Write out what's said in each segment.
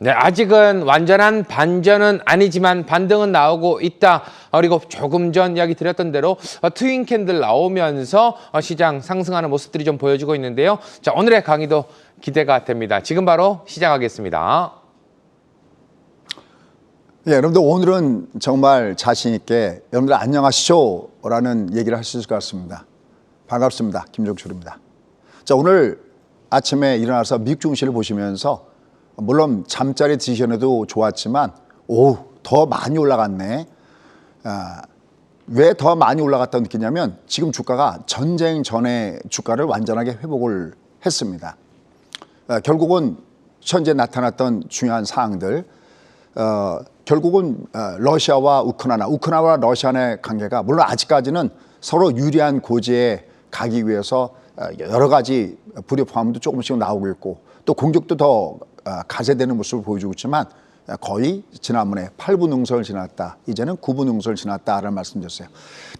네, 아직은 완전한 반전은 아니지만 반등은 나오고 있다. 그리고 조금 전 이야기 드렸던 대로 트윈 캔들 나오면서 시장 상승하는 모습들이 좀 보여주고 있는데요. 자, 오늘의 강의도 기대가 됩니다. 지금 바로 시작하겠습니다. 예, 여러분들 오늘은 정말 자신 있게 여러분들 안녕하시죠? 라는 얘기를 할 수 있을 것 같습니다. 반갑습니다. 김종철입니다. 자, 오늘 아침에 일어나서 미국 증시를 보시면서 물론 잠자리 드시셔도 좋았지만 더 많이 올라갔네. 왜 더 많이 올라갔다고 느끼냐면 지금 주가가 전쟁 전에 주가를 완전하게 회복을 했습니다. 결국은 현재 나타났던 중요한 사항들, 결국은 러시아와 우크라이나와 러시아의 관계가 물론 아직까지는 서로 유리한 고지에 가기 위해서 여러 가지 불협화음도 조금씩 나오고 있고 또 공격도 더 가세되는 모습을 보여주고 있지만 거의 지난번에 8분 응선을 지났다. 이제는 9분 응선을 지났다라는 말씀드렸어요.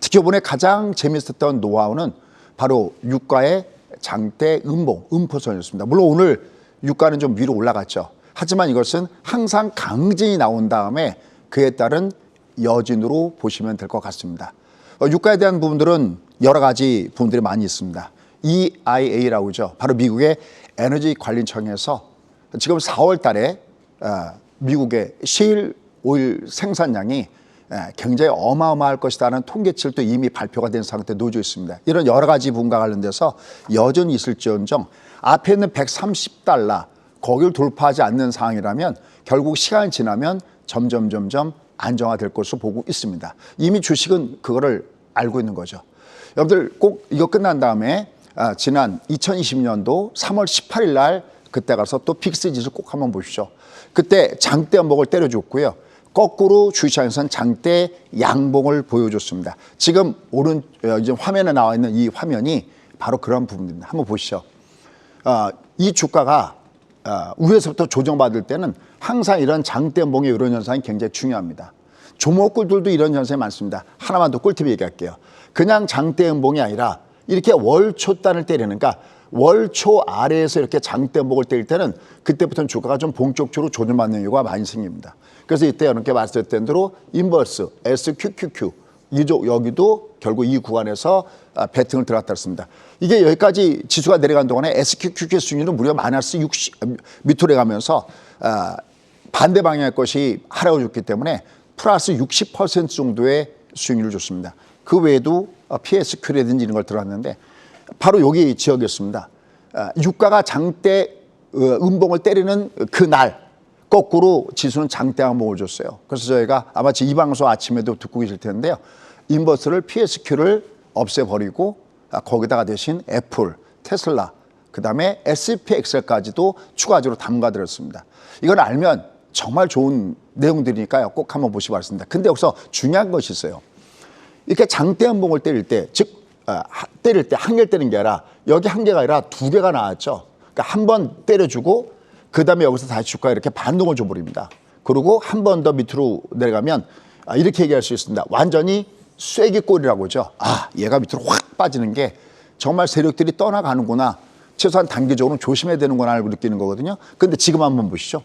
특히 이번에 가장 재미있었던 노하우는 바로 유가의 장대 음포선이었습니다. 물론 오늘 유가는 좀 위로 올라갔죠. 하지만 이것은 항상 강진이 나온 다음에 그에 따른 여진으로 보시면 될 것 같습니다. 유가에 대한 부분들은 여러 가지 부분들이 많이 있습니다. EIA라고 하죠. 바로 미국의 에너지 관리청에서 지금 4월 달에 미국의 셰일 오일 생산량이 굉장히 어마어마할 것이라는 통계치를 또 이미 발표가 된 상태에 놓여져 있습니다. 이런 여러 가지 부분과 관련돼서 여전히 있을지언정 앞에 있는 $130 거기를 돌파하지 않는 상황이라면 결국 시간이 지나면 점점 안정화될 것으로 보고 있습니다. 이미 주식은 그거를 알고 있는 거죠. 여러분들 꼭 이거 끝난 다음에 지난 2020년도 3월 18일 날 그때 가서 또 픽스 지수 꼭 한번 보십시오. 그때 장대 연봉을 때려줬고요. 거꾸로 주시장에서는 장대 양봉을 보여줬습니다. 지금 이제 화면에 나와 있는 이 화면이 바로 그런 부분입니다. 한번 보시죠. 이 주가가 위에서부터 조정받을 때는 항상 이런 장대 연봉의 이런 현상이 굉장히 중요합니다. 조목꿀들도 이런 현상이 많습니다. 하나만 더 꿀팁 얘기할게요. 그냥 장대 연봉이 아니라 이렇게 월초단을 때리는가 월초 아래에서 이렇게 장대 연봉을 때릴 때는 그때부터는 주가가 좀 본격적으로 조정받는 이유가 많이 생깁니다. 그래서 이때 이렇게 말씀드렸던 대로 인버스, SQQQ 여기도 결국 이 구간에서 배팅을 들어갔다 했습니다. 이게 여기까지 지수가 내려간 동안에 SQQQ 수익률은 무려 마이너스 60 밑으로 가면서 반대 방향의 것이 하락을 줬기 때문에 플러스 60% 정도의 수익률을 줬습니다. 그 외에도 PSQ라든지 이런 걸 들어갔는데 바로 여기 지역이었습니다. 유가가 장대 음봉을 때리는 그날 거꾸로 지수는 장대 항봉을 줬어요. 그래서 저희가 아마 이 방송 아침에도 듣고 계실 텐데요. 인버스를 PSQ를 없애버리고 거기다가 대신 애플, 테슬라, 그다음에 SPXL까지도 추가적으로 담가드렸습니다. 이걸 알면 정말 좋은 내용들이니까요. 꼭 한번 보시기 바랍니다. 근데 여기서 중요한 것이 있어요. 이렇게 장대 연봉을 때릴 때, 즉 때릴 때 한 개를 때리는 게 아니라 여기 한 개가 아니라 두 개가 나왔죠. 그러니까 한 번 때려주고 그 다음에 여기서 다시 주가에 이렇게 반동을 줘버립니다. 그리고 한 번 더 밑으로 내려가면 이렇게 얘기할 수 있습니다. 완전히 쐐기꼴이라고 하죠. 얘가 밑으로 확 빠지는 게 정말 세력들이 떠나가는구나. 최소한 단기적으로 조심해야 되는구나를 느끼는 거거든요. 근데 지금 한번 보시죠.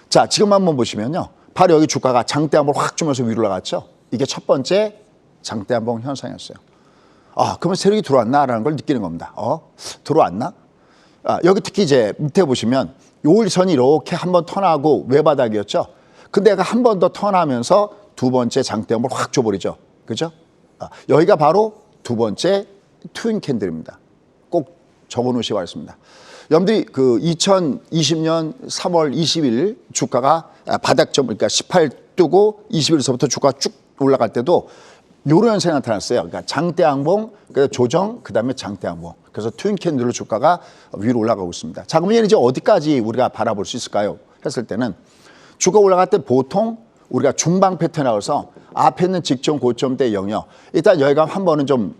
자, 지금 한번 보시면요. 바로 여기 주가가 장대 한번 확 주면서 위로 올라갔죠. 이게 첫 번째 장대 한번 현상이었어요. 그러면 세력이 들어왔나라는 걸 느끼는 겁니다. 들어왔나? 여기 특히 이제 밑에 보시면 요일선이 이렇게 한번 턴하고 외바닥이었죠. 근데 얘가 한 번 더 턴하면서 두 번째 장대 한번 확 줘버리죠. 그죠? 여기가 바로 두 번째 트윈 캔들입니다. 꼭 적어 놓으시기 바랍니다. 여러분들이 그 2020년 3월 20일 주가가 바닥점, 그러니까 18 뜨고 20일서부터 주가가 쭉 올라갈 때도 이런 현상이 나타났어요. 그러니까 장대 항봉, 조정, 그 다음에 장대 항봉. 그래서 트윈 캔들로 주가가 위로 올라가고 있습니다. 자, 그러면 이제 어디까지 우리가 바라볼 수 있을까요? 했을 때는 주가 올라갈 때 보통 우리가 중방 패턴이라고 해서 앞에 있는 직전 고점대 영역. 일단 여기가 한 번은 좀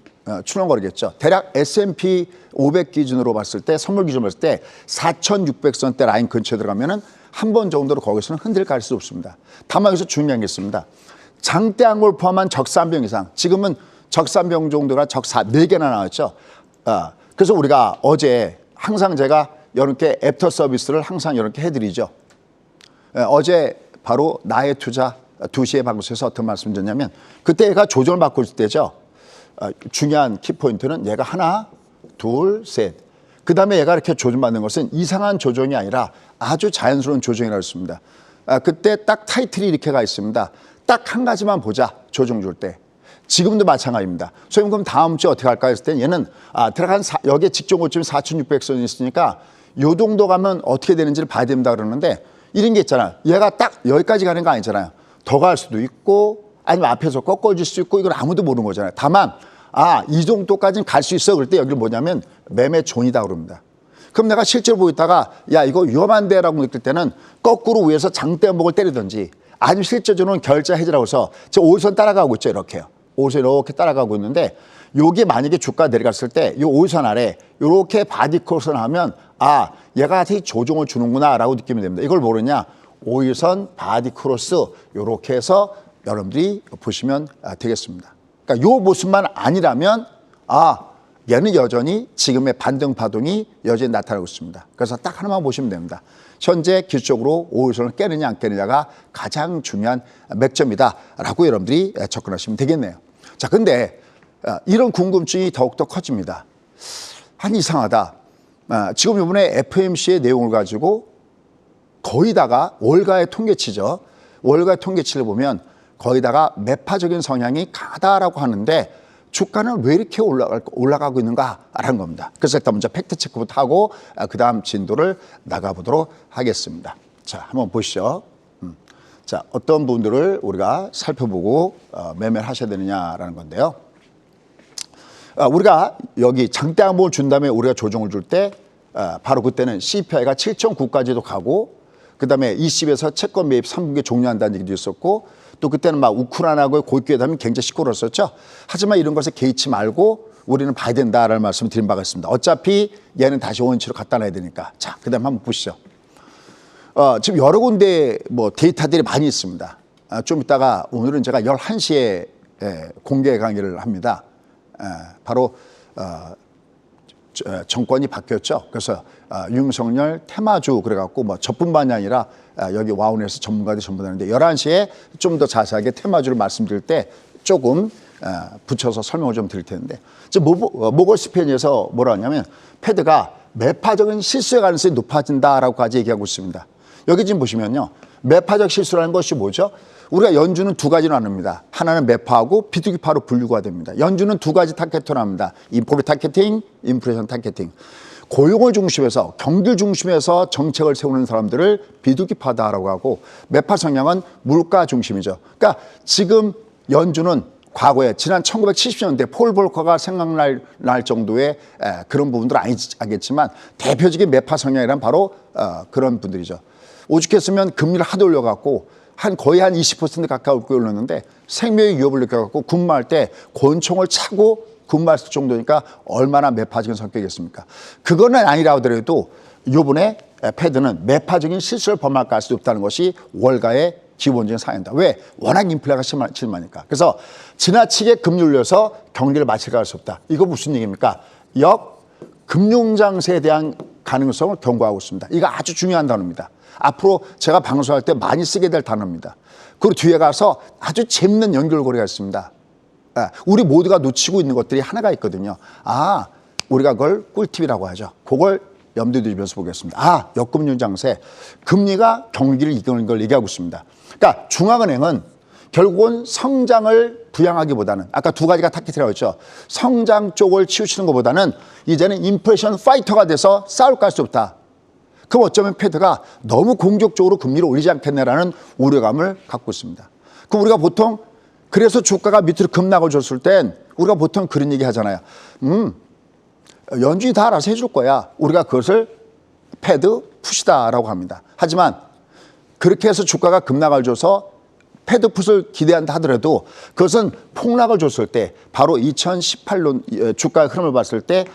출렁거리겠죠. 대략 S&P 500 기준으로 봤을 때, 선물 기준으로 봤을 때 4,600선대 라인 근처에 들어가면은 한 번 정도로 거기서는 흔들 갈 수 없습니다. 다만 여기서 중요한 게 있습니다. 장대 항목을 포함한 적산병 이상, 지금은 적산병 정도가 적사 4개나 나왔죠. 그래서 우리가 어제 항상 제가 이렇게 애프터 서비스를 항상 이렇게 해드리죠. 어제 바로 나의 투자 2시에 방송에서 어떤 말씀 드렸냐면 그때 얘가 조정을 받고 있을 때죠. 중요한 키포인트는 얘가 하나, 둘, 셋. 그 다음에 얘가 이렇게 조정받는 것은 이상한 조정이 아니라 아주 자연스러운 조정이라고 했습니다. 그때 딱 타이틀이 이렇게 가 있습니다. 딱 한 가지만 보자. 조정 줄 때. 지금도 마찬가지입니다. 소위 그럼 다음 주에 어떻게 할까 했을 때 얘는 들어간 여기에 직전 고점이 4,600선이 있으니까 요 정도 가면 어떻게 되는지를 봐야 된다 그러는데 이런 게 있잖아요. 얘가 딱 여기까지 가는 거 아니잖아요. 더 갈 수도 있고 아니면 앞에서 꺾어질 수 있고 이건 아무도 모르는 거잖아요. 다만 이 정도까지는 갈 수 있어. 그럴 때 여기를 뭐냐면 매매 존이다 그럽니다. 그럼 내가 실제로 보고 있다가 야 이거 위험한데라고 느낄 때는 거꾸로 위에서 장대음목을 때리든지 아니면 실제적으로는 결자 해지라고 해서 저 5일선 따라가고 있죠. 이렇게요. 5일선 이렇게 따라가고 있는데 요게 만약에 주가 내려갔을 때 요 5일선 아래 이렇게 바디크로스를 하면 얘가 다시 조정을 주는구나 라고 느끼면 됩니다. 이걸 모르냐 5일선 바디크로스 이렇게 해서 여러분들이 보시면 되겠습니다. 그러니까 요 모습만 아니라면 얘는 여전히 지금의 반등 파동이 여전히 나타나고 있습니다. 그래서 딱 하나만 보시면 됩니다. 현재 기술적으로 5일선을 깨느냐 안 깨느냐가 가장 중요한 맥점이다라고 여러분들이 접근하시면 되겠네요. 자, 근데 이런 궁금증이 더욱더 커집니다. 이상하다. 지금 이번에 FMC의 내용을 가지고 거의다가 월가의 통계치죠. 월가의 통계치를 보면 거의다가 매파적인 성향이 강하다라고 하는데 주가는 왜 이렇게 올라가고 있는가라는 겁니다. 그래서 일단 먼저 팩트체크부터 하고 그 다음 진도를 나가보도록 하겠습니다. 자, 한번 보시죠. 자, 어떤 분들을 우리가 살펴보고 매매를 하셔야 되느냐라는 건데요. 우리가 여기 장대 항목을 준 다음에 우리가 조정을 줄 때 바로 그때는 CPI가 7.9까지도 가고 그 다음에 20에서 채권 매입 3분기에 종료한다는 얘기도 있었고 또 그때는 막 우크라이나하고 고위기회담이 굉장히 시끄러웠었죠. 하지만 이런 것에 개의치 말고 우리는 봐야 된다라는 말씀을 드린 바가 있습니다. 어차피 얘는 다시 원위치로 갖다 놔야 되니까. 자, 그 다음에 한번 보시죠. 지금 여러 군데 뭐 데이터들이 많이 있습니다. 좀 이따가 오늘은 제가 11시에 공개 강의를 합니다. 바로 정권이 바뀌었죠. 그래서 윤석열 테마주 그래갖고 뭐 저뿐만이 아니라 여기 와운에서 전문가들이 전부 다는데 11시에 좀 더 자세하게 테마주를 말씀드릴 때 조금 붙여서 설명을 좀 드릴 텐데 모걸 스페인에서 뭐라 하냐면 패드가 매파적인 실수의 가능성이 높아진다라고까지 얘기하고 있습니다. 여기 지금 보시면요. 매파적 실수라는 것이 뭐죠? 우리가 연준은 두 가지로 나눕니다. 하나는 매파하고 비투기파로 분류가 됩니다. 연준은 두 가지 타겟으로 나눕니다. 인포비 타겟팅, 인플레이션 타겟팅. 고용을 중심에서 경기를 중심에서 정책을 세우는 사람들을 비투기파다라고 하고 매파 성향은 물가 중심이죠. 그러니까 지금 연준은 과거에 지난 1970년대 폴 볼커가 생각날 정도의 그런 부분들은 아니겠지만 대표적인 매파 성향이란 바로 그런 분들이죠. 오죽했으면 금리를 하도 올려갖고 거의 한 20% 가까이 올렸는데 생명의 위협을 느껴갖고 군마할 때 권총을 차고 군마했을 정도니까 얼마나 매파적인 성격이겠습니까? 그거는 아니라 하더라도 이번에 패드는 매파적인 실수를 범할 가능성이 높다는 것이 월가의 기본적인 사항이다. 왜? 워낙 인플레가 심하니까. 그래서 지나치게 금리 올려서 경기를 마칠 수 없다. 이거 무슨 얘기입니까? 금융장세에 대한 가능성을 경고하고 있습니다. 이거 아주 중요한 단어입니다. 앞으로 제가 방송할 때 많이 쓰게 될 단어입니다. 그리고 뒤에 가서 아주 재밌는 연결고리가 있습니다. 우리 모두가 놓치고 있는 것들이 하나가 있거든요. 우리가 그걸 꿀팁이라고 하죠. 그걸 염두에 두면서 보겠습니다. 역금융 장세. 금리가 경기를 이끄는 걸 얘기하고 있습니다. 그러니까 중앙은행은 결국은 성장을 부양하기보다는 아까 두 가지가 타깃이라고 했죠. 성장 쪽을 치우치는 것보다는 이제는 인플레이션 파이터가 돼서 싸울 수 없다. 그럼 어쩌면 패드가 너무 공격적으로 금리를 올리지 않겠네라는 우려감을 갖고 있습니다. 그럼 우리가 보통 그래서 주가가 밑으로 급락을 줬을 땐 우리가 보통 그런 얘기 하잖아요. 연준이 다 알아서 해줄 거야. 우리가 그것을 패드 푸시다라고 합니다. 하지만 그렇게 해서 주가가 급락을 줘서 패드 풋을 기대한다 하더라도 그것은 폭락을 줬을 때 바로 2018년 주가 흐름을 봤을 때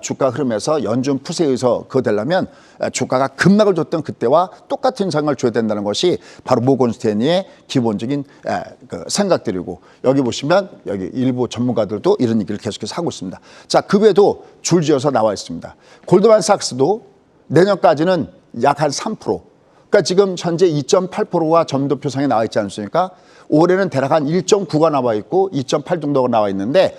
주가 흐름에서 연준 풋에 의해서 그거 되려면 주가가 급락을 줬던 그때와 똑같은 상황을 줘야 된다는 것이 바로 모건 스탠리의 기본적인 생각들이고 여기 보시면 여기 일부 전문가들도 이런 얘기를 계속해서 하고 있습니다. 자, 그 외에도 줄지어서 나와 있습니다. 골드만삭스도 내년까지는 약 한 3%. 그러니까 지금 현재 2.8%가 점도표상에 나와 있지 않습니까? 올해는 대략 한 1.9가 나와 있고 2.8 정도가 나와 있는데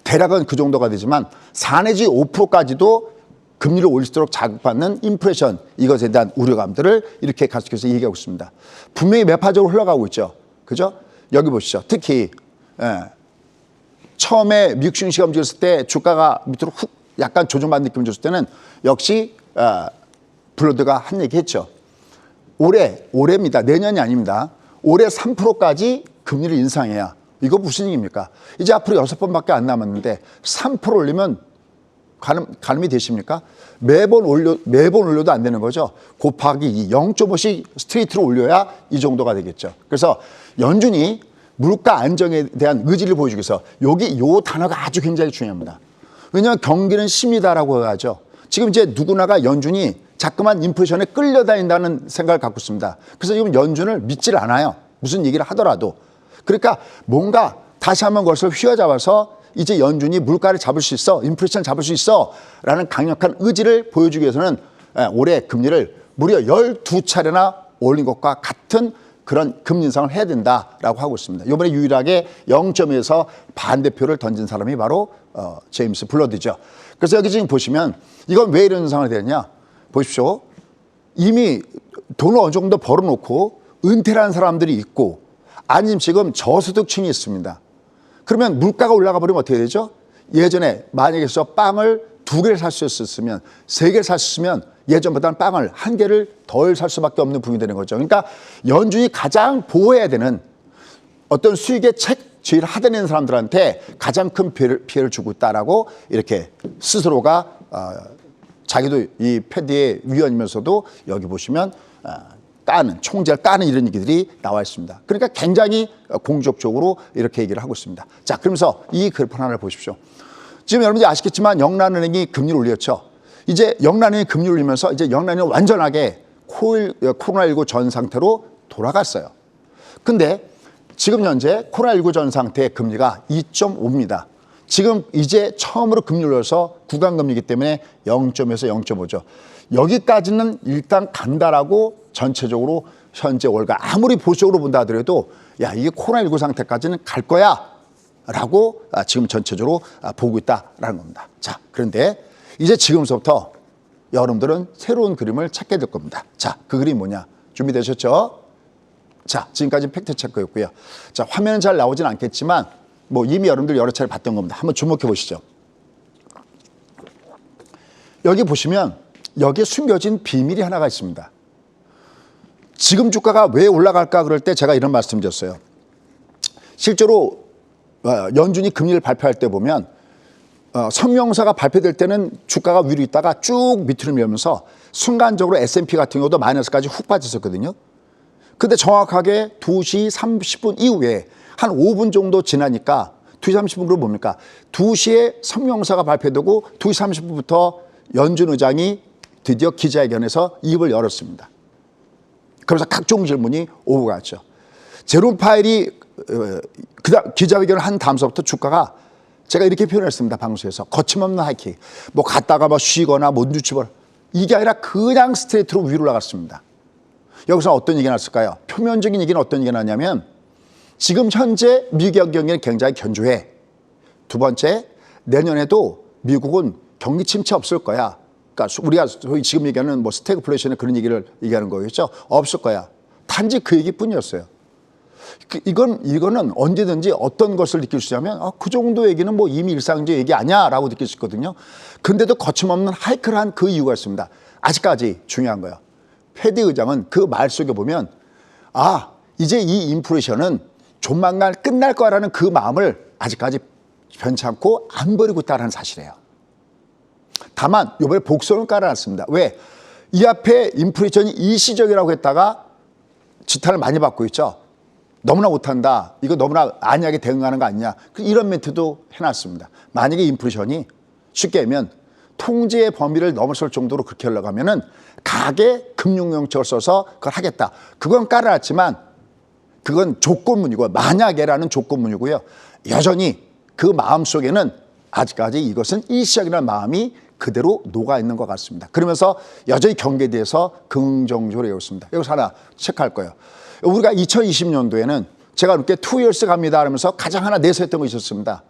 대략은 그 정도가 되지만 4 내지 5%까지도 금리를 올릴수록 자극받는 인플레이션, 이것에 대한 우려감들을 이렇게 계속해서 얘기하고 있습니다. 분명히 매파적으로 흘러가고 있죠. 그죠? 여기 보시죠. 특히 처음에 미국 증시가 움직였을 때 주가가 밑으로 훅 약간 조정받는 느낌을 줬을 때는 역시 블러드가 한 얘기 했죠. 올해입니다. 내년이 아닙니다. 올해 3%까지 금리를 인상해야. 이거 무슨 얘기입니까? 이제 앞으로 6번밖에 안 남았는데 3% 올리면 가늠이 되십니까? 매번 올려도 안 되는 거죠. 곱하기 0.5씩 스트레이트로 올려야 이 정도가 되겠죠. 그래서 연준이 물가 안정에 대한 의지를 보여주기 위해서 요 단어가 아주 굉장히 중요합니다. 왜냐하면 경기는 심이다라고 하죠. 지금 이제 누구나가 연준이 자꾸만 인플레이션에 끌려다닌다는 생각을 갖고 있습니다. 그래서 지금 연준을 믿질 않아요. 무슨 얘기를 하더라도. 그러니까 뭔가 다시 한번 그것을 휘어잡아서 이제 연준이 물가를 잡을 수 있어, 인플레이션을 잡을 수 있어 라는 강력한 의지를 보여주기 위해서는 올해 금리를 무려 12차례나 올린 것과 같은 그런 금리 인상을 해야 된다라고 하고 있습니다. 이번에 유일하게 0.에서 반대표를 던진 사람이 바로 제임스 블러드죠. 그래서 여기 지금 보시면 이건 왜 이런 상황이 되느냐. 보십시오. 이미 돈을 어느 정도 벌어놓고 은퇴를 한 사람들이 있고 아니면 지금 저소득층이 있습니다. 그러면 물가가 올라가 버리면 어떻게 되죠? 예전에 만약에 빵을 2개를 살 수 있었으면 3개를 살 수 있으면 예전보다는 빵을 1개를 덜 살 수밖에 없는 부분이 되는 거죠. 그러니까 연준이 가장 보호해야 되는 어떤 수익의 책지를 하다니는 사람들한테 가장 큰 피해를 주고 있다라고 이렇게 스스로가 자기도 이 패드의 위원이면서도 여기 보시면 총재를 까는 이런 얘기들이 나와 있습니다. 그러니까 굉장히 공적적으로 이렇게 얘기를 하고 있습니다. 자, 그러면서 이 그래프 하나를 보십시오. 지금 여러분들이 아시겠지만 영란은행이 금리를 올렸죠. 이제 영란은행이 금리를 올리면서 이제 영란은행이 완전하게 코로나19 전 상태로 돌아갔어요. 근데 지금 현재 코로나19 전 상태의 금리가 2.5입니다. 지금 이제 처음으로 금리를 올려서 구간금리이기 때문에 0.에서 0.5죠. 여기까지는 일단 간다라고 전체적으로 현재 월가 아무리 보수적으로 본다 하더라도 야, 이게 코로나19 상태까지는 갈 거야 라고 지금 전체적으로 보고 있다라는 겁니다. 자, 그런데 이제 지금부터 여러분들은 새로운 그림을 찾게 될 겁니다. 자, 그 그림이 뭐냐? 준비되셨죠? 자, 지금까지 팩트체크였고요. 자, 화면은 잘 나오진 않겠지만 뭐 이미 여러분들 여러 차례 봤던 겁니다. 한번 주목해 보시죠. 여기 보시면 여기에 숨겨진 비밀이 하나가 있습니다. 지금 주가가 왜 올라갈까 그럴 때 제가 이런 말씀 드렸어요. 실제로 연준이 금리를 발표할 때 보면 성명서가 발표될 때는 주가가 위로 있다가 쭉 밑으로 밀면서 순간적으로 S&P 같은 경우도 마이너스까지 훅 빠졌었거든요. 근데 정확하게 2시 30분 이후에 한 5분 정도 지나니까 2시 30분 그럼 뭡니까? 2시에 성명서가 발표되고 2시 30분부터 연준 의장이 드디어 기자회견에서 입을 열었습니다. 그래서 각종 질문이 오고 갔죠. 제롬 파웰이 기자회견을 한 다음서부터 주가가 제가 이렇게 표현했습니다. 방송에서 거침없는 하이킥. 뭐 갔다가 뭐 쉬거나 못 눈치볼 이게 아니라 그냥 스트레이트로 위로 올라갔습니다. 여기서 어떤 얘기가 났을까요? 표면적인 얘기는 어떤 얘기가 나냐면 지금 현재 미국 경기는 굉장히 견조해. 두 번째, 내년에도 미국은 경기 침체 없을 거야. 그러니까 우리가 소위 지금 얘기하는 뭐 스태그플레이션의 그런 얘기를 얘기하는 거겠죠. 없을 거야. 단지 그 얘기뿐이었어요. 이거는 언제든지 어떤 것을 느낄 수 있냐면 그 정도 얘기는 뭐 이미 일상적 얘기 아니야라고 느낄 수 있거든요. 근데도 거침없는 하이크를 한 그 이유가 있습니다. 아직까지 중요한 거예요. 패드 의장은 그 말 속에 보면 이제 이 인플레이션은 조만간 끝날 거라는 그 마음을 아직까지 변치 않고 안 버리고 있다는 사실이에요. 다만 이번에 복선을 깔아놨습니다. 왜? 이 앞에 인플레이션이 일시적이라고 했다가 지탄을 많이 받고 있죠. 너무나 못한다. 이거 너무나 안이하게 대응하는 거 아니냐. 이런 멘트도 해놨습니다. 만약에 인플레이션이 쉽게 하면 통제의 범위를 넘어설 정도로 그렇게 올라가면은 가계 금융정책을 써서 그걸 하겠다. 그건 깔아놨지만 그건 조건문이고 만약에라는 조건문이고요. 여전히 그 마음속에는 아직까지 이것은 일시적이라는 마음이 그대로 녹아 있는 것 같습니다. 그러면서 여전히 경기에 대해서 긍정적으로 해왔습니다. 여기서 하나 체크할 거예요. 우리가 2020년도에는 제가 이렇게 2years 갑니다 하면서 가장 하나 내세웠던 거 있었습니다.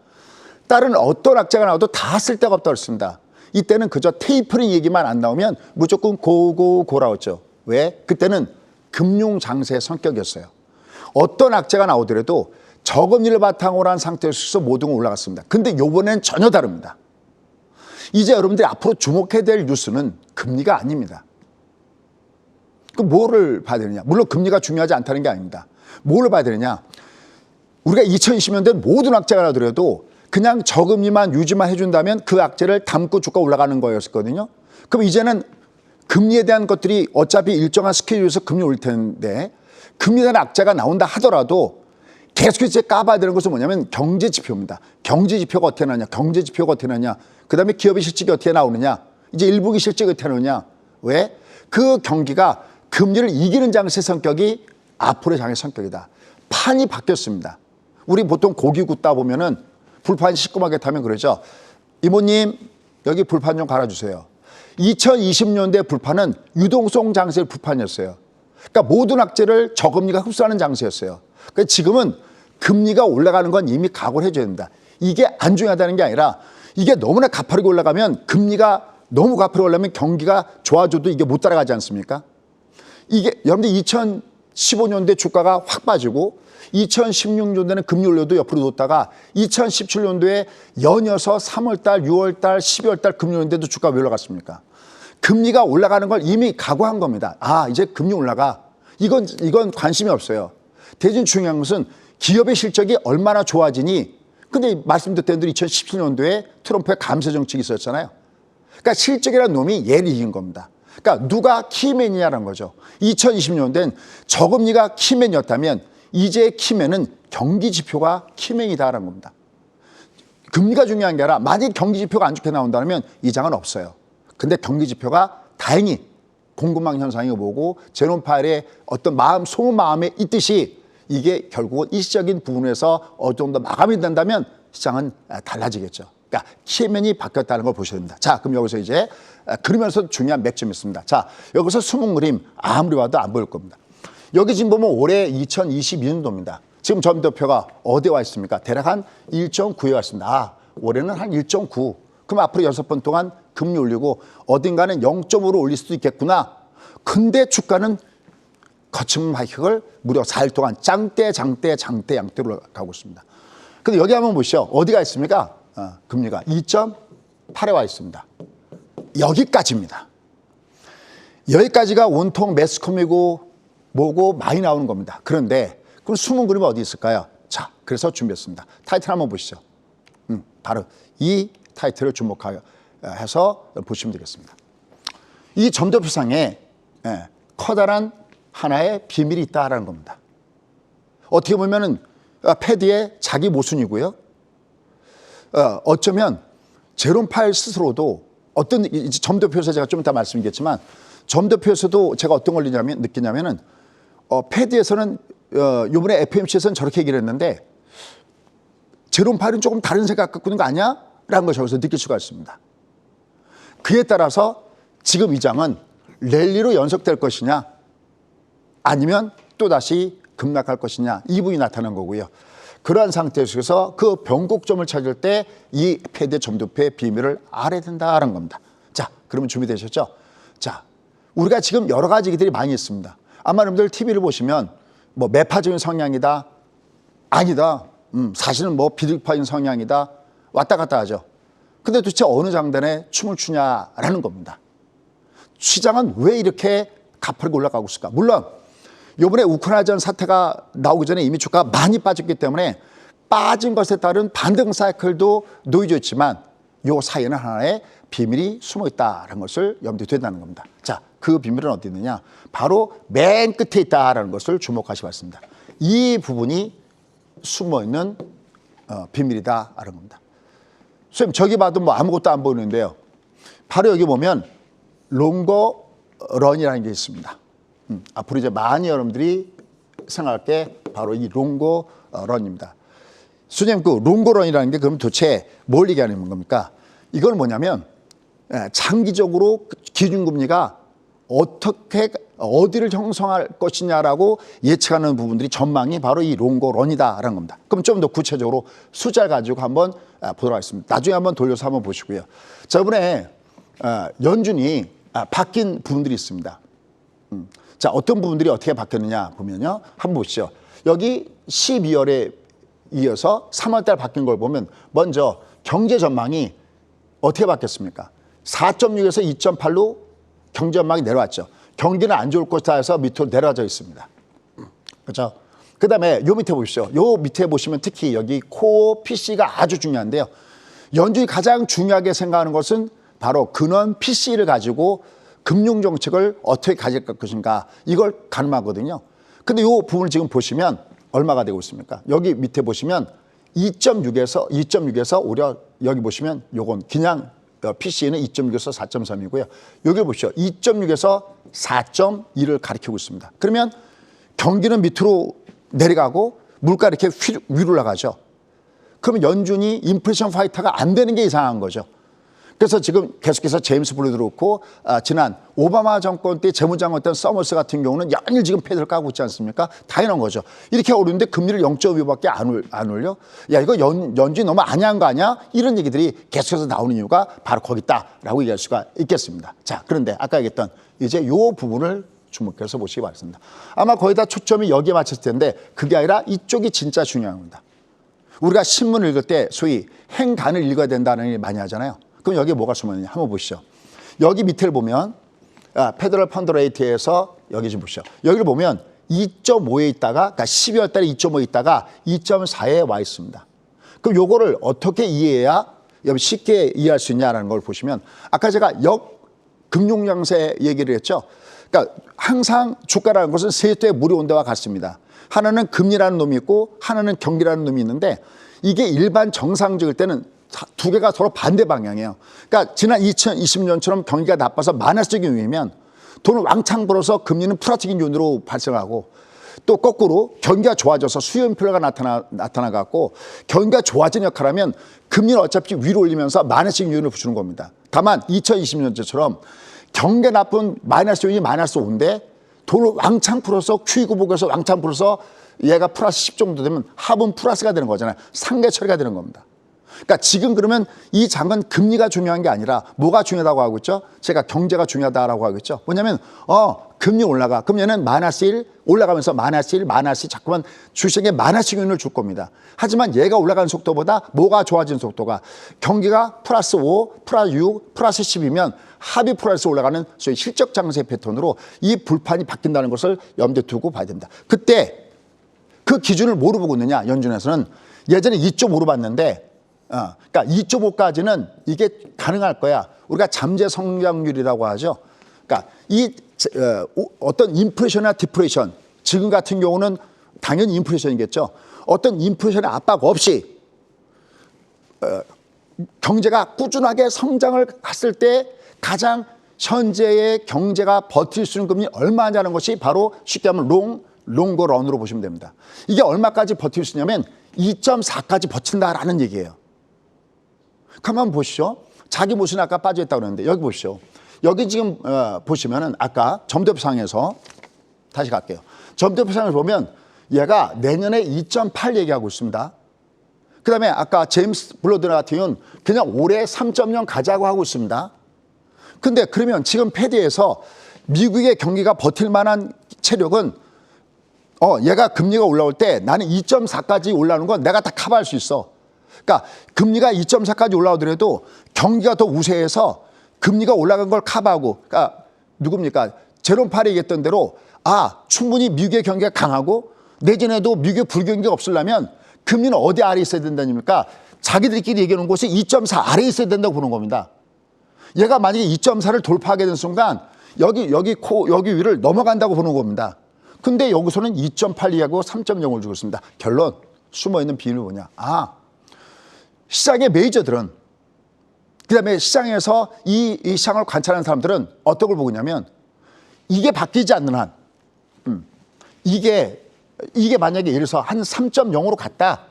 다른 어떤 학자가 나와도 다 쓸데가 없다고 했습니다. 이때는 그저 테이퍼링 얘기만 안 나오면 무조건 고라웠죠. 왜? 그때는 금융 장세의 성격이었어요. 어떤 학자가 나오더라도 저금리를 바탕으로 한 상태에서 모든 건 올라갔습니다. 근데 이번에는 전혀 다릅니다. 이제 여러분들이 앞으로 주목해야 될 뉴스는 금리가 아닙니다. 그럼 뭐를 봐야 되느냐? 물론 금리가 중요하지 않다는 게 아닙니다. 뭐를 봐야 되느냐? 우리가 2020년대 모든 학자가 나오더라도 그냥 저금리만 유지만 해준다면 그 악재를 담고 주가 올라가는 거였거든요. 그럼 이제는 금리에 대한 것들이 어차피 일정한 스케줄에서 금리 올릴 텐데 금리에 대한 악재가 나온다 하더라도 계속해서 이제 까봐야 되는 것은 뭐냐면 경제 지표입니다. 경제 지표가 어떻게 나냐? 경제 지표가 어떻게 나냐? 그다음에 기업의 실적이 어떻게 나오느냐? 이제 1분기 실적이 어떻게 나오느냐? 왜? 그 경기가 금리를 이기는 장세 성격이 앞으로의 장의 성격이다. 판이 바뀌었습니다. 우리 보통 고기 굽다 보면은 불판이 시꺼멓게 타면 그러죠. 이모님 여기 불판 좀 갈아주세요. 2020년대 불판은 유동성 장세의 불판이었어요. 그러니까 모든 악재를 저금리가 흡수하는 장세였어요. 그러니까 지금은 금리가 올라가는 건 이미 각오를 해줘야 된다. 이게 안 중요하다는 게 아니라 이게 너무나 가파르게 올라가면 금리가 너무 가파르게 올라가면 경기가 좋아져도 이게 못 따라가지 않습니까? 이게 여러분들 2015년대 주가가 확 빠지고 2016년도에는 금리 올려도 옆으로 뒀다가 2017년도에 연이어서 3월달, 6월달, 12월달 금리 올렸는데도 주가가 왜 올라갔습니까? 금리가 올라가는 걸 이미 각오한 겁니다. 아, 이제 금리 올라가. 이건 관심이 없어요. 대신 중요한 것은 기업의 실적이 얼마나 좋아지니. 근데 말씀드렸던 대로 2017년도에 트럼프의 감세 정책이 있었잖아요. 그러니까 실적이라는 놈이 얘를 이긴 겁니다. 그러니까 누가 키맨이냐는 거죠. 2020년대는 저금리가 키맨이었다면 이제 키맨은 경기 지표가 키맨이다라는 겁니다. 금리가 중요한 게 아니라 만약 경기 지표가 안 좋게 나온다면 이장은 없어요. 근데 경기 지표가 다행히 공급망 현상이 보고 제롬 파웰의 어떤 속은 마음에 있듯이 이게 결국은 일시적인 부분에서 어느 정도 마감이 된다면 시장은 달라지겠죠. 그러니까 키맨이 바뀌었다는 걸 보셔야 됩니다. 자, 그럼 여기서 이제 그러면서 중요한 맥점이 있습니다. 자, 여기서 숨은 그림 아무리 봐도 안 보일 겁니다. 여기 지금 보면 올해 2022년도입니다. 지금 점도표가 어디에 와 있습니까? 대략 한 1.9에 와 있습니다. 아, 올해는 한 1.9. 그럼 앞으로 6번 동안 금리 올리고 어딘가는 0.5로 올릴 수도 있겠구나. 근데 주가는 거친 하이킥을 무려 4일 동안 장대 양대로 가고 있습니다. 근데 여기 한번 보시죠. 어디가 있습니까? 금리가 2.8에 와 있습니다. 여기까지입니다. 여기까지가 온통 매스컴이고 뭐고 많이 나오는 겁니다. 그런데 그럼 숨은 그림이 어디 있을까요? 자, 그래서 준비했습니다. 타이틀 한번 보시죠. 바로 이 타이틀을 주목해서 보시면 되겠습니다. 이 점도표상에 커다란 하나의 비밀이 있다라는 겁니다. 어떻게 보면은 패드의 자기 모순이고요. 어쩌면 제롬 파웰 스스로도 어떤 점도표에서 제가 좀 이따 말씀드리겠지만 점도표에서도 제가 어떤 걸 느끼냐면은 패드에서는 이번에 FOMC에서는 저렇게 얘기를 했는데 제롬 파웰은 조금 다른 생각 갖고 있는 거 아니야? 라는 걸 저기서 느낄 수가 있습니다. 그에 따라서 지금 이 장은 랠리로 연속될 것이냐 아니면 또다시 급락할 것이냐 이 부분이 나타난 거고요. 그러한 상태에서 그 변곡점을 찾을 때 이 패드 점도표의 비밀을 알아야 된다는 겁니다. 자, 그러면 준비되셨죠? 자, 우리가 지금 여러 가지 얘기들이 많이 있습니다. 아마 여러분들 TV를 보시면 뭐 매파적인 성향이다. 아니다. 사실은 뭐 비둘기파인 성향이다. 왔다 갔다 하죠. 근데 도대체 어느 장단에 춤을 추냐라는 겁니다. 시장은 왜 이렇게 가파르게 올라가고 있을까? 물론 이번에 우크라이나전 사태가 나오기 전에 이미 주가가 많이 빠졌기 때문에 빠진 것에 따른 반등 사이클도 놓여져 있지만 이 사이에는 하나의 비밀이 숨어 있다는 것을 염두에 둔다는 겁니다. 자, 그 비밀은 어디 있느냐? 바로 맨 끝에 있다는 것을 주목하시기 바랍니다. 이 부분이 숨어 있는 비밀이다라는 겁니다. 선생님, 저기 봐도 뭐 아무것도 안 보이는데요. 바로 여기 보면 롱거 런이라는 게 있습니다. 앞으로 이제 많이 여러분들이 생각할 게 바로 이 롱거 런입니다. 선생님, 그 롱거 런이라는 게 그럼 도대체 뭘 얘기하는 겁니까? 이건 뭐냐면 장기적으로 기준금리가 어디를 형성할 것이냐라고 예측하는 부분들이 전망이 바로 이 롱고런이다라는 겁니다. 그럼 좀 더 구체적으로 숫자를 가지고 한번 보도록 하겠습니다. 나중에 한번 돌려서 한번 보시고요. 자, 이번에 연준이 바뀐 부분들이 있습니다. 자, 어떤 부분들이 어떻게 바뀌었느냐 보면요. 한번 보시죠. 여기 12월에 이어서 3월달 바뀐 걸 보면 먼저 경제 전망이 어떻게 바뀌었습니까? 4.6에서 2.8로 경제 전망이 내려왔죠. 경기는 안 좋을 것이다 해서 밑으로 내려져 있습니다. 그렇죠? 그 다음에 요 밑에 보십시오. 요 밑에 보시면 특히 여기 코어 PC가 아주 중요한데요. 연준이 가장 중요하게 생각하는 것은 바로 근원 PC를 가지고 금융 정책을 어떻게 가질 것인가 이걸 가늠하거든요. 근데 요 부분을 지금 보시면 얼마가 되고 있습니까? 여기 밑에 보시면 2.6에서 오히려 여기 보시면 요건 그냥 PC는 2.6에서 4.3이고요. 여기 보시죠. 2.6에서 4.2를 가리키고 있습니다. 그러면 경기는 밑으로 내려가고 물가 이렇게 위로 올라가죠. 그러면 연준이 인플레이션 파이터가 안 되는 게 이상한 거죠. 그래서 지금 계속해서 제임스 블루도 그렇고 지난 오바마 정권 때 재무장관이었던 서머스 같은 경우는 연일 지금 패드를 까고 있지 않습니까? 당연한 거죠. 이렇게 오르는데 금리를 0.5밖에 안 올려? 야, 이거 연준이 너무 안이한 거 아니야? 이런 얘기들이 계속해서 나오는 이유가 바로 거기 있다라고 얘기할 수가 있겠습니다. 자, 그런데 아까 얘기했던 이제 이 부분을 주목해서 보시기 바랍니다. 아마 거의 다 초점이 여기에 맞췄을 텐데 그게 아니라 이쪽이 진짜 중요한 겁니다. 우리가 신문을 읽을 때 소위 행간을 읽어야 된다는 얘기 많이 하잖아요. 그럼 여기에 뭐가 숨어있느냐 한번 보시죠. 여기 밑에를 보면 페더럴 펀드 레이트에서 여기 좀 보시죠. 여기를 보면 2.5에 있다가 그러니까 12월 달에 2.5에 있다가 2.4에 와 있습니다. 그럼 요거를 어떻게 이해해야 쉽게 이해할 수 있냐라는 걸 보시면 아까 제가 금융 양세 얘기를 했죠. 그러니까 항상 주가라는 것은 세대의 물이 온 데와 같습니다. 하나는 금리라는 놈이 있고 하나는 경기라는 놈이 있는데 이게 일반 정상적일 때는 두 개가 서로 반대 방향이에요. 그러니까 지난 2020년처럼 경기가 나빠서 마이너스적인 요인이면 돈을 왕창 벌어서 금리는 플러스적인 요인으로 발생하고 또 거꾸로 경기가 좋아져서 수요 인플레가 나타나갖고 경기가 좋아진 역할하면 금리는 어차피 위로 올리면서 마이너스적인 요인을 붙이는 겁니다. 다만 2020년처럼 경기 나쁜 마이너스 요인이 마이너스 5인데 돈을 왕창 풀어서 QE9복에서 왕창 풀어서 얘가 플러스 10 정도 되면 합은 플러스가 되는 거잖아요. 상계 처리가 되는 겁니다. 그러니까 지금 그러면 이 장은 금리가 중요한 게 아니라 뭐가 중요하다고 하고 있죠? 제가 경제가 중요하다라고 하고 있죠. 뭐냐면 금리 올라가. 그럼 얘는 마이너스 1 올라가면서 마이너스 1, 마이너스 2 자꾸만 주식에 마이너스 요인을 줄 겁니다. 하지만 얘가 올라가는 속도보다 뭐가 좋아진 속도가 경기가 플러스 5, 플러스 6, 플러스 10이면 합이 플러스 올라가는 소위 실적 장세 패턴으로 이 불판이 바뀐다는 것을 염두에 두고 봐야 됩니다. 그때 그 기준을 뭐로 보고 있느냐? 연준에서는 예전에 2.5로 봤는데 그러니까 2.5까지는 이게 가능할 거야. 우리가 잠재 성장률이라고 하죠. 그러니까 어떤 인플레이션이나 디플레이션, 지금 같은 경우는 당연히 인플레이션이겠죠. 어떤 인플레이션의 압박 없이 경제가 꾸준하게 성장을 했을 때 가장 현재의 경제가 버틸 수 있는 금리 얼마냐는 것이 바로 쉽게 하면 롱거런으로 보시면 됩니다. 이게 얼마까지 버틸 수 있냐면 2.4까지 버틴다라는 얘기예요. 가만 보시죠. 자기 모순이 아까 빠져있다고 그랬는데 여기 보시죠. 여기 지금 보시면은 아까 점도표상에서 다시 갈게요. 점도표상을 보면 얘가 내년에 2.8 얘기하고 있습니다. 그 다음에 아까 제임스 블러드 같은 경우는 그냥 올해 3.0 가자고 하고 있습니다. 근데 그러면 지금 패드에서 미국의 경기가 버틸 만한 체력은 얘가 금리가 올라올 때 나는 2.4까지 올라오는 건 내가 다 커버할 수 있어. 그러니까 금리가 2.4까지 올라오더라도 경기가 더 우세해서 금리가 올라간 걸 커버하고, 그러니까 누굽니까? 제롬 파리 얘기했던 대로 충분히 미국의 경기가 강하고 내년에도 미국의 불경기가 없으려면 금리는 어디 아래에 있어야 된다니까? 자기들끼리 얘기하는 곳이 2.4 아래에 있어야 된다고 보는 겁니다. 얘가 만약에 2.4를 돌파하게 되는 순간 여기 위를 넘어간다고 보는 겁니다. 근데 여기서는 2.8 이하고 3.0을 주고 있습니다. 결론, 숨어있는 비밀이 뭐냐? 시장의 메이저들은, 그 다음에 시장에서 이 시장을 관찰하는 사람들은 어떤 걸 보고 있냐면 이게 바뀌지 않는 한, 이게 만약에 예를 들어서 한 3.0으로 갔다.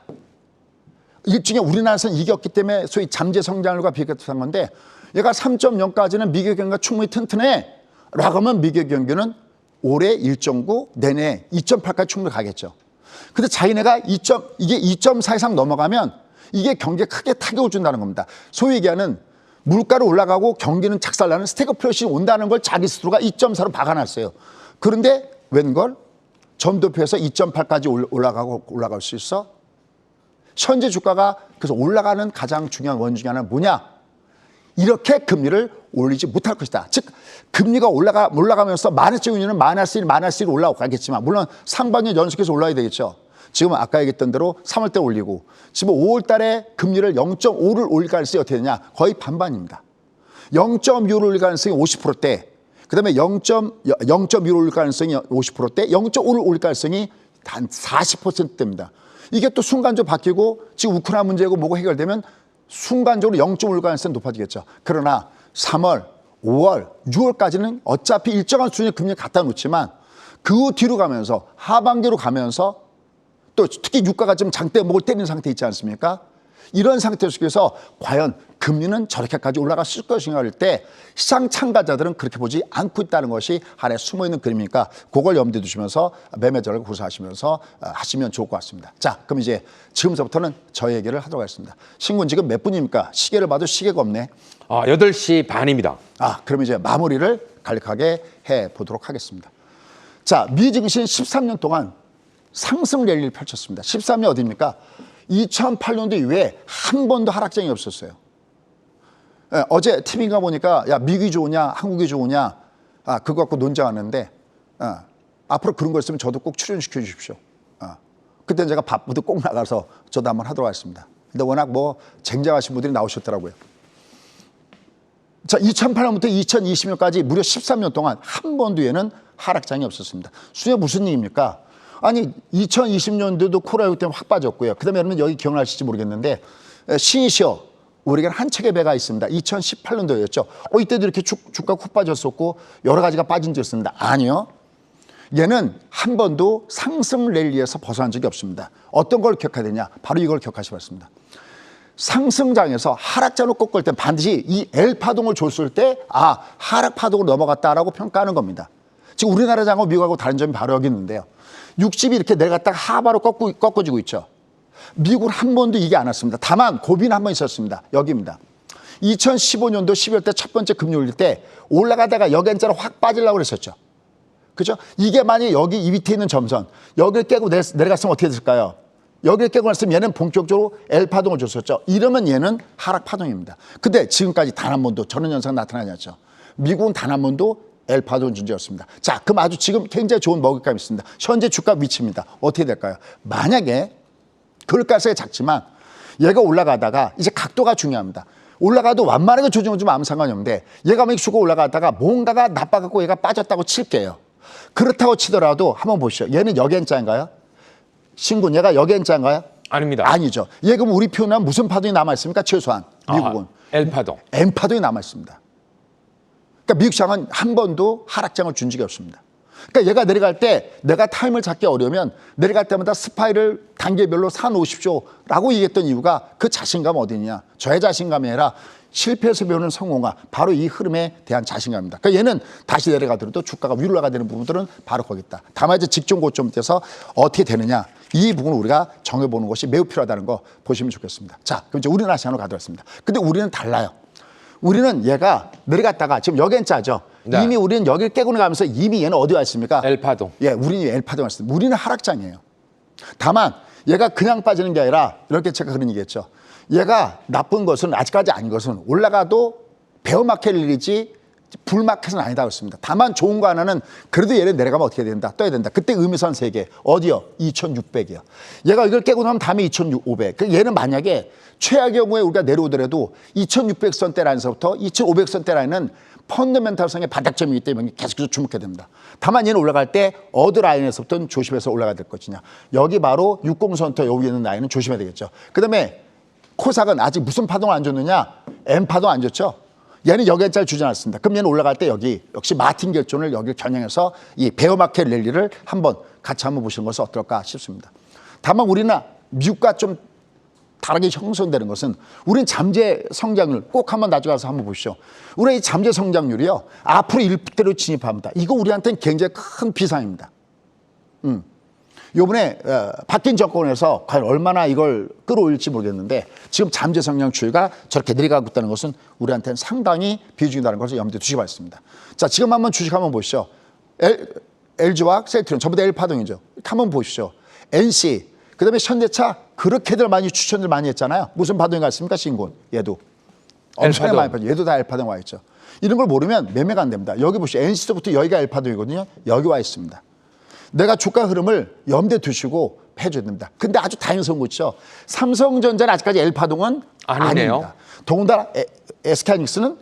일종의 우리나라에서는 이겼기 때문에 소위 잠재 성장률과 비슷한 건데, 얘가 3.0까지는 미국 경기가 충분히 튼튼해 라고 하면 미국 경기는 올해 1.9 내내 2.8까지 충분히 가겠죠. 근데 자기네가 이게 2.4 이상 넘어가면 이게 경기에 크게 타격을 준다는 겁니다. 소위 얘기하는 물가로 올라가고 경기는 착살나는 스태그플레이션이 온다는 걸 자기 스스로가 2.4로 박아놨어요. 그런데 웬걸 점도표에서 2.8까지 올라갈 수 있어? 현재 주가가 그래서 올라가는 가장 중요한 원인 중에 하나는 뭐냐? 이렇게 금리를 올리지 못할 것이다. 즉 금리가 올라가면서 마이너스 요인은 마이너스 1, 마이너스 1 올라가겠지만 물론 상반년 연속해서 올라야 되겠죠. 지금 아까 얘기했던 대로 3월 때 올리고 지금 5월 달에 금리를 0.5를 올릴 가능성이 어떻게 되냐? 거의 반반입니다. 0.6를 올릴 가능성이 50%대, 그다음에 0.2를 올릴 가능성이 50%대, 0.5를 올릴 가능성이 단 40%대입니다. 이게 또 순간적으로 바뀌고 지금 우크라이나 문제고 뭐고 해결되면 순간적으로 0.5를 올릴 가능성이 높아지겠죠. 그러나 3월, 5월, 6월까지는 어차피 일정한 수준의 금리를 갖다 놓지만 그 뒤로 가면서 하반기로 가면서 또 특히 유가가 좀 장대 목을 때리는 상태 있지 않습니까? 이런 상태 속에서 과연 금리는 저렇게까지 올라갔을 것인가 할 때 시장 참가자들은 그렇게 보지 않고 있다는 것이 하나의 숨어있는 그림이니까 그걸 염두에 두시면서 매매 전략을 구사하시면서 하시면 좋을 것 같습니다. 자, 그럼 이제 지금서부터는 저 얘기를 하도록 하겠습니다. 신군 지금 몇 분입니까? 시계를 봐도 시계가 없네. 8시 반입니다. 그럼 이제 마무리를 간략하게 해보도록 하겠습니다. 자, 미 증시는 13년 동안 상승 랠리를 펼쳤습니다. 13년 어디입니까? 2008년도 이후에 한 번도 하락장이 없었어요. 어제 TV인가 보니까 야 미국이 좋으냐 한국이 좋으냐 그거 갖고 논쟁하는데 앞으로 그런 거 있으면 저도 꼭 출연시켜 주십시오. 그때는 제가 바쁘도 꼭 나가서 저도 한번 하도록 하겠습니다. 근데 워낙 뭐 쟁쟁하신 분들이 나오셨더라고요. 자, 2008년부터 2020년까지 무려 13년 동안 한 번도 얘는 하락장이 없었습니다. 수요 무슨 얘기입니까? 아니 2020년도도 코로나19 때문에 확 빠졌고요. 그다음에 여러분 여기 기억나실지 모르겠는데 신이시여 우리에게는 한 척의 배가 있습니다. 2018년도였죠. 이때도 이렇게 주가가 훅 빠졌었고 여러 가지가 빠진 적이 있습니다. 아니요. 얘는 한 번도 상승 랠리에서 벗어난 적이 없습니다. 어떤 걸 기억해야 되냐? 바로 이걸 기억하시기 바랍니다. 상승장에서 하락장으로 꺾을 때 반드시 이 L 파동을 줬을 때 하락 파동으로 넘어갔다라고 평가하는 겁니다. 지금 우리나라 장하고 미국하고 다른 점이 바로 여기 있는데요. 60이 이렇게 내려갔다가 하바로 꺾어지고 있죠. 미국은 한 번도 이게 안 왔습니다. 다만 고비는 한 번 있었습니다. 여기입니다. 2015년도 12월 때 첫 번째 금리 올릴 때 올라가다가 여기 N자로 확 빠지려고 그랬었죠. 그죠? 이게 만약에 여기 이 밑에 있는 점선 여기를 깨고 내려갔으면 어떻게 됐을까요? 여기를 깨고 났으면 얘는 본격적으로 L 파동을 줬었죠. 이러면 얘는 하락 파동입니다. 근데 지금까지 단 한 번도 저런 현상 나타나지 않죠. 미국은 단 한 번도 L 파동 준 적이 없습니다. 자, 그럼 아주 지금 굉장히 좋은 먹잇감이 있습니다. 현재 주가 위치입니다. 어떻게 될까요? 만약에 그럴 가능성이 작지만 얘가 올라가다가 이제 각도가 중요합니다. 올라가도 완만하게 조정을 주면 아무 상관이 없는데 얘가 만약 주가 올라가다가 뭔가가 나빠갖고 얘가 빠졌다고 칠게요. 그렇다고 치더라도 한번 보시죠. 얘는 여기엔자인가요? 신군 얘가 여기엔자인가요? 아닙니다. 아니죠. 얘 그럼 우리 표현하면 무슨 파동이 남아있습니까? 최소한 미국은 L파동. M파동이 남아있습니다. 그러니까 미국 시장은 한 번도 하락장을 준 적이 없습니다. 그러니까 얘가 내려갈 때 내가 타임을 잡기 어려우면 내려갈 때마다 스파이를 단계별로 사놓으십시오라고 얘기했던 이유가 그 자신감 어디냐. 저의 자신감이 아니라 실패해서 배우는 성공과 바로 이 흐름에 대한 자신감입니다. 그러니까 얘는 다시 내려가더라도 주가가 위로 올라가야 되는 부분들은 바로 거기 있다. 다만 이제 직전 고점에서 어떻게 되느냐. 이 부분을 우리가 정해보는 것이 매우 필요하다는 거 보시면 좋겠습니다. 자, 그럼 이제 우리나라 시장으로 가도록 하겠습니다. 근데 우리는 달라요. 우리는 얘가 내려갔다가 지금 여기엔 짜죠. 네. 이미 우리는 여기를 깨고 나가면서 이미 얘는 어디 와 있습니까? L파동. 예, 우리는 L파동 왔습니다. 우리는 하락장이에요. 다만 얘가 그냥 빠지는 게 아니라 이렇게 제가 그런 얘기했죠. 얘가 나쁜 것은 아직까지 아닌 것은 올라가도 베어마켓을 일이지 불마켓은 아니다 그렇습니다. 다만 좋은 거 하나는 그래도 얘를 내려가면 어떻게 된다? 떠야 된다. 그때 의미선 3개. 어디요? 2600이요. 얘가 이걸 깨고 나면 다음에 2500. 얘는 만약에 최악의 경우에 우리가 내려오더라도 2600선대 라인서부터 2500선대 라인은 펀더멘탈성의 바닥점이기 때문에 계속해서 주목해야 됩니다. 다만 얘는 올라갈 때 어느 라인에서부터는 조심해서 올라가야 될 것이냐. 여기 바로 60선대 여기 있는 라인은 조심해야 되겠죠. 그다음에 코삭은 아직 무슨 파동을 안 줬느냐? M파동 안 줬죠. 얘는 여기에 잘 주지 않았습니다. 그럼 얘는 올라갈 때 여기 역시 마틴 결존을 여기를 겨냥해서 이 베어마켓 랠리를 한번 같이 한번 보시는 것은 어떨까 싶습니다. 다만 우리는 미국과 좀 다르게 형성되는 것은 우린 잠재 성장률 꼭 한번 나중에 가서 한번 보시죠. 우리 이 잠재 성장률이요. 앞으로 1%대로 진입합니다. 이거 우리한테는 굉장히 큰 비상입니다. 요번에 바뀐 정권에서 과연 얼마나 이걸 끌어올릴지 모르겠는데 지금 잠재 성장 추이가 저렇게 내려가고 있다는 것은 우리한테는 상당히 비중이라는 것을 염두에 두시기 바랍니다. 자, 지금 한번 주식 한번 보시죠. LG와 셀트리온 전부 다 L파동이죠. 한번 보시죠. NC, 그다음에 현대차 그렇게들 많이 추천들 많이 했잖아요. 무슨 파동이 갔습니까? 신곤 얘도 엄청나게 많이 파동. 얘도 다 L파동 와 있죠. 이런 걸 모르면 매매가 안 됩니다. 여기 보시죠. NC부터 여기가 L파동이거든요. 여기 와 있습니다. 내가 주가 흐름을 염두에 두시고 해줘야 됩니다. 근데 아주 다행스러운 거죠. 삼성전자는 아직까지 L파동은 아니네요. 아닙니다. 더군다나 SK하이닉스는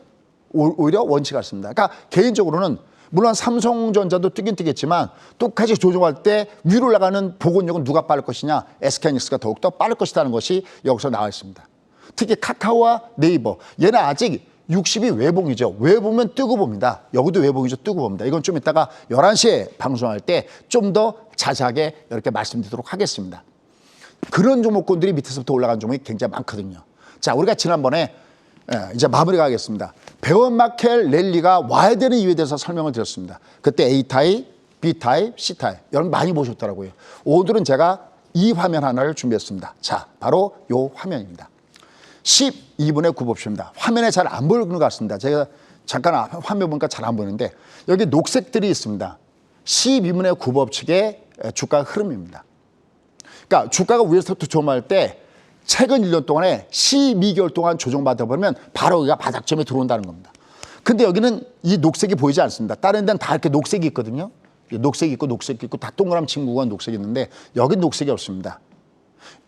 오히려 원칙 같습니다. 그러니까 개인적으로는 물론 삼성전자도 뛰긴 뛰겠지만 똑같이 조정할 때 위로 올라가는 복원력은 누가 빠를 것이냐. SK하이닉스가 더욱더 빠를 것이라는 것이 여기서 나와 있습니다. 특히 카카오와 네이버 얘는 아직 60이 외봉이죠. 외보면 뜨고 봅니다. 여기도 외봉이죠. 뜨고 봅니다. 이건 좀 이따가 11시에 방송할 때 좀 더 자세하게 이렇게 말씀드리도록 하겠습니다. 그런 종목군들이 밑에서부터 올라간 종목이 굉장히 많거든요. 자, 우리가 지난번에 이제 마무리가 하겠습니다. 베어마켓 랠리가 와야 되는 이유에 대해서 설명을 드렸습니다. 그때 A타입, B타입, C타입 여러분 많이 보셨더라고요. 오늘은 제가 이 화면 하나를 준비했습니다. 자, 바로 이 화면입니다. 12분의 9법칙입니다. 화면에 잘 안 보이는 것 같습니다. 제가 잠깐 화면 보니까 잘 안 보이는데 여기 녹색들이 있습니다. 12분의 9법칙의 주가 흐름입니다. 그러니까 주가가 위에서부터 조정할 때 최근 1년 동안에 12개월 동안 조정받아 버리면 바로 여기가 바닥점에 들어온다는 겁니다. 근데 여기는 이 녹색이 보이지 않습니다. 다른 데는 다 이렇게 녹색이 있거든요. 녹색이 있고 녹색이 있고 다 동그란 친구가 녹색이 있는데 여긴 녹색이 없습니다.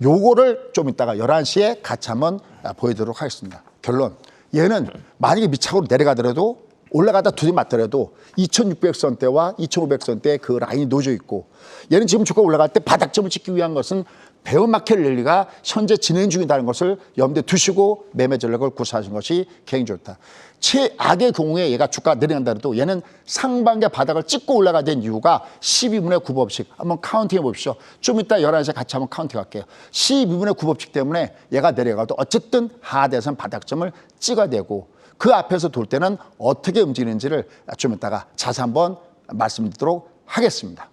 요거를 좀 이따가 11시에 같이 한번 보여드리도록 하겠습니다. 결론. 얘는 만약에 밑창으로 내려가더라도 올라가다 두대 맞더라도 2600선대와 2500선대 그 라인이 놓여져 있고 얘는 지금 주가 올라갈 때 바닥점을 찍기 위한 것은 베어마켓 랠리가 현재 진행 중이라는 것을 염두에 두시고 매매 전략을 구사하신 것이 굉장히 좋다. 최악의 경우에 얘가 주가가 내려간다 해도 얘는 상반기에 바닥을 찍고 올라가야 된 이유가 12분의 9법칙 한번 카운팅해 보십시오. 좀 이따 11시에 같이 한번 카운팅 할게요. 12분의 9법칙 때문에 얘가 내려가도 어쨌든 하대선 바닥점을 찍어야 되고 그 앞에서 돌 때는 어떻게 움직이는지를 좀 이따가 자세히 한번 말씀드리도록 하겠습니다.